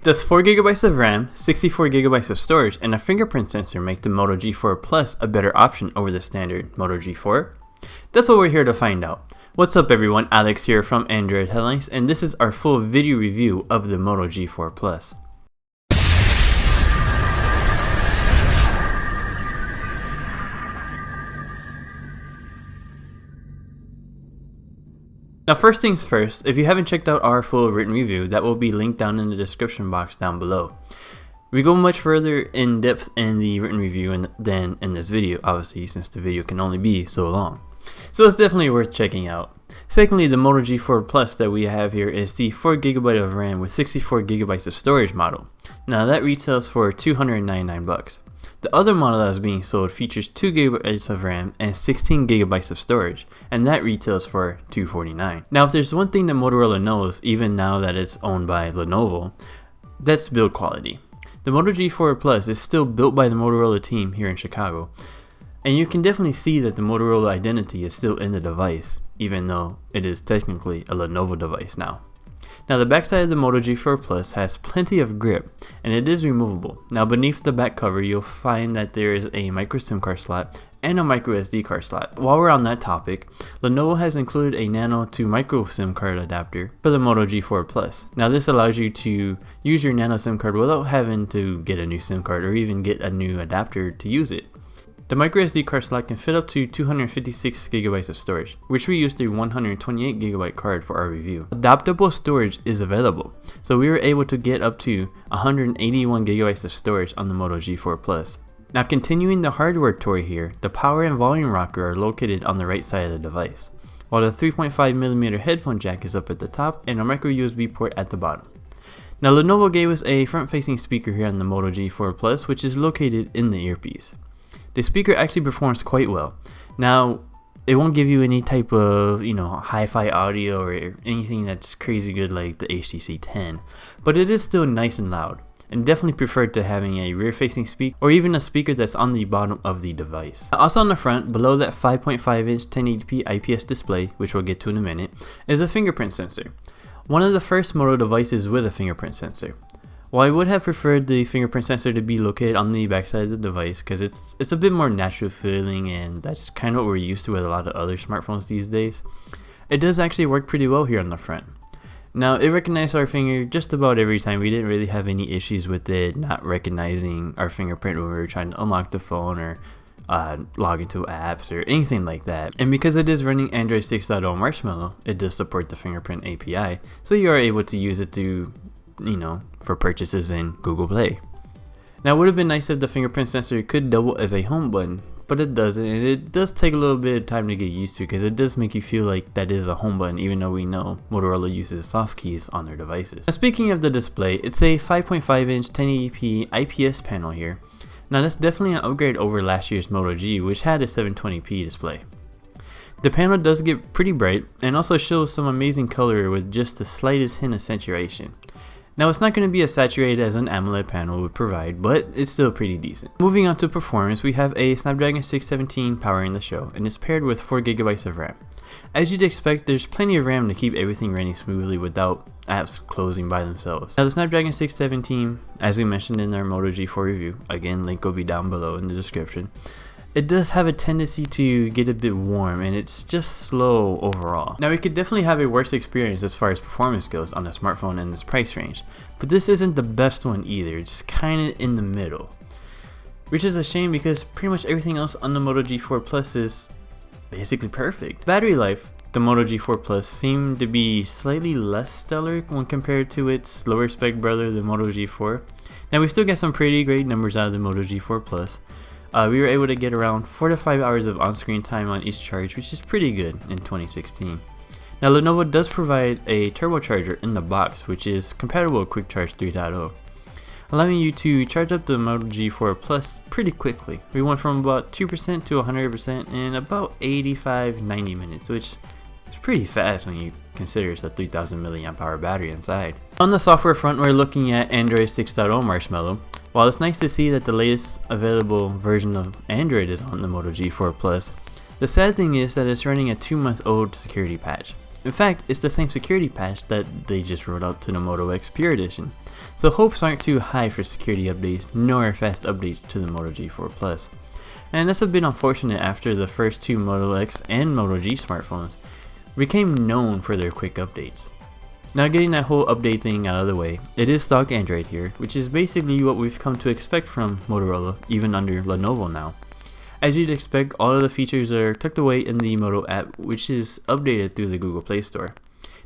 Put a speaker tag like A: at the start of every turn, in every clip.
A: Does 4GB of RAM, 64GB of storage, and a fingerprint sensor make the Moto G4 Plus a better option over the standard Moto G4? That's what we're here to find out. What's up everyone, Alex here from Android Headlines, and this is our full video review of the Moto G4 Plus. Now first things first, if you haven't checked out our full written review, that will be linked down in the description box down below. We go much further in depth in the written review than in this video, obviously, since the video can only be so long. So it's definitely worth checking out. Secondly, the Moto G4 Plus that we have here is the 4GB of RAM with 64GB of storage model. Now that retails for $299. The other model that is being sold features 2GB of RAM and 16GB of storage, and that retails for $249. Now if there's one thing that Motorola knows, even now that it's owned by Lenovo, that's build quality. The Moto G4 Plus is still built by the Motorola team here in Chicago, and you can definitely see that the Motorola identity is still in the device, even though it is technically a Lenovo device now. Now the backside of the Moto G4 Plus has plenty of grip, and it is removable. Now beneath the back cover you'll find that there is a micro SIM card slot and a micro SD card slot. While we're on that topic, Lenovo has included a nano to micro SIM card adapter for the Moto G4 Plus. Now this allows you to use your nano SIM card without having to get a new SIM card or even get a new adapter to use it. The micro SD card slot can fit up to 256GB of storage, which we used a 128GB card for our review. Adaptable storage is available, so we were able to get up to 181GB of storage on the Moto G4 Plus. Now continuing the hardware tour here, the power and volume rocker are located on the right side of the device, while the 3.5mm headphone jack is up at the top and a micro USB port at the bottom. Now Lenovo gave us a front-facing speaker here on the Moto G4 Plus, which is located in the earpiece. The speaker actually performs quite well. Now, it won't give you any type of, hi-fi audio or anything that's crazy good like the HTC 10, but it is still nice and loud, and definitely preferred to having a rear-facing speaker or even a speaker that's on the bottom of the device. Also on the front, below that 5.5-inch 1080p IPS display, which we'll get to in a minute, is a fingerprint sensor. One of the first Moto devices with a fingerprint sensor. While I would have preferred the fingerprint sensor to be located on the backside of the device because it's a bit more natural feeling, and that's kind of what we're used to with a lot of other smartphones these days, it does actually work pretty well here on the front. Now it recognized our finger just about every time. We didn't really have any issues with it not recognizing our fingerprint when we were trying to unlock the phone or log into apps or anything like that. And because it is running Android 6.0 Marshmallow, it does support the fingerprint API, so you are able to use it to for purchases in Google Play. Now it would have been nice if the fingerprint sensor could double as a home button, but it doesn't, and it does take a little bit of time to get used to because it does make you feel like that is a home button, even though we know Motorola uses soft keys on their devices. Now speaking of the display, it's a 5.5-inch 1080p IPS panel here. Now that's definitely an upgrade over last year's Moto G, which had a 720p display. The panel does get pretty bright and also shows some amazing color with just the slightest hint of saturation. Now it's not going to be as saturated as an AMOLED panel would provide, but it's still pretty decent. Moving on to performance, we have a Snapdragon 617 powering the show, and it's paired with 4GB of RAM. As you'd expect, there's plenty of RAM to keep everything running smoothly without apps closing by themselves. Now the Snapdragon 617, as we mentioned in our Moto G4 review, again link will be down below in the description, it does have a tendency to get a bit warm, and it's just slow overall. Now we could definitely have a worse experience as far as performance goes on a smartphone in this price range, but this isn't the best one either. It's kinda in the middle, which is a shame because pretty much everything else on the Moto G4 Plus is basically perfect. Battery life, the Moto G4 Plus seemed to be slightly less stellar when compared to its lower spec brother, the Moto G4. Now we still get some pretty great numbers out of the Moto G4 Plus. We were able to get around 4 to 5 hours of on-screen time on each charge, which is pretty good in 2016. Now Lenovo does provide a turbocharger in the box, which is compatible with Quick Charge 3.0, allowing you to charge up the Moto G4 Plus pretty quickly. We went from about 2% to 100% in about 85-90 minutes, which is pretty fast when you consider it's a 3000 mAh battery inside. On the software front, we're looking at Android 6.0 Marshmallow. While it's nice to see that the latest available version of Android is on the Moto G4 Plus, the sad thing is that it's running a 2-month-old security patch. In fact, it's the same security patch that they just rolled out to the Moto X Pure Edition, so hopes aren't too high for security updates nor fast updates to the Moto G4 Plus. And that's a bit unfortunate after the first two Moto X and Moto G smartphones became known for their quick updates. Now, getting that whole update thing out of the way, it is stock Android here, which is basically what we've come to expect from Motorola, even under Lenovo now. As you'd expect, all of the features are tucked away in the Moto app, which is updated through the Google Play Store.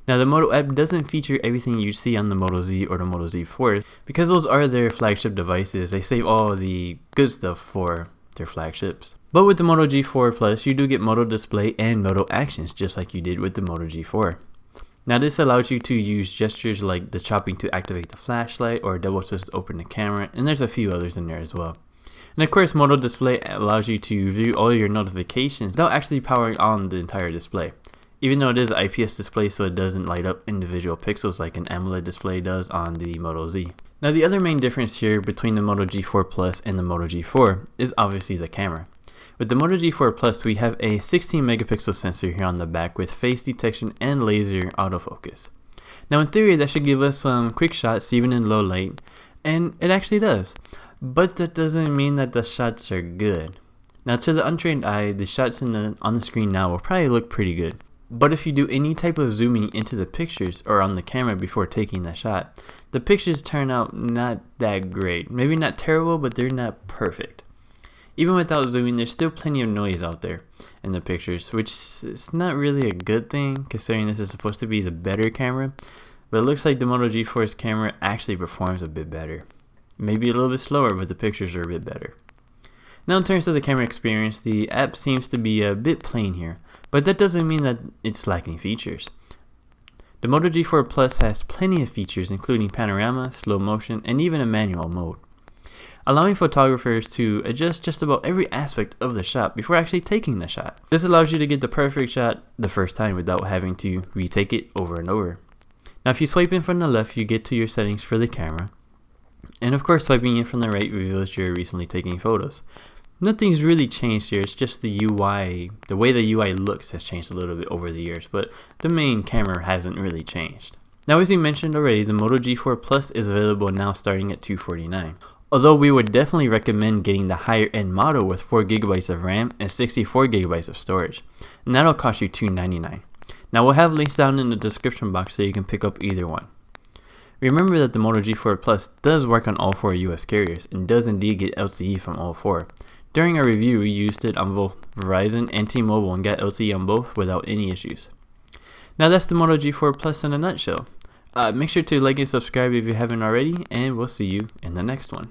A: Now, the Moto app doesn't feature everything you see on the Moto Z or the Moto Z4, because those are their flagship devices. They save all the good stuff for their flagships. But with the Moto G4 Plus, you do get Moto Display and Moto Actions, just like you did with the Moto G4. Now, this allows you to use gestures like the chopping to activate the flashlight or double twist to open the camera, and there's a few others in there as well. And of course, Moto Display allows you to view all your notifications without actually powering on the entire display. Even though it is an IPS display, so it doesn't light up individual pixels like an AMOLED display does on the Moto Z. Now, the other main difference here between the Moto G4 Plus and the Moto G4 is obviously the camera. With the Moto G4 Plus, we have a 16 megapixel sensor here on the back with face detection and laser autofocus. Now, in theory, that should give us some quick shots even in low light, and it actually does. But that doesn't mean that the shots are good. Now, to the untrained eye, the shots on the screen now will probably look pretty good. But if you do any type of zooming into the pictures or on the camera before taking the shot, the pictures turn out not that great. Maybe not terrible, but they're not perfect. Even without zooming, there's still plenty of noise out there in the pictures, which is not really a good thing considering this is supposed to be the better camera. But it looks like the Moto G4's camera actually performs a bit better. Maybe a little bit slower, but the pictures are a bit better. Now, in terms of the camera experience, the app seems to be a bit plain here, but that doesn't mean that it's lacking features. The Moto G4 Plus has plenty of features including panorama, slow motion, and even a manual mode, allowing photographers to adjust just about every aspect of the shot before actually taking the shot. This allows you to get the perfect shot the first time without having to retake it over and over. Now, if you swipe in from the left, you get to your settings for the camera. And of course, swiping in from the right reveals you're recently taking photos. Nothing's really changed here, it's just the UI, the way the UI looks has changed a little bit over the years, but the main camera hasn't really changed. Now, as you mentioned already, the Moto G4 Plus is available now starting at $249. Although we would definitely recommend getting the higher end model with 4GB of RAM and 64GB of storage, and that'll cost you $299. Now, we'll have links down in the description box so you can pick up either one. Remember that the Moto G4 Plus does work on all 4 US carriers and does indeed get LTE from all 4. During our review, we used it on both Verizon and T-Mobile and got LTE on both without any issues. Now, that's the Moto G4 Plus in a nutshell. Make sure to like and subscribe if you haven't already, and we'll see you in the next one.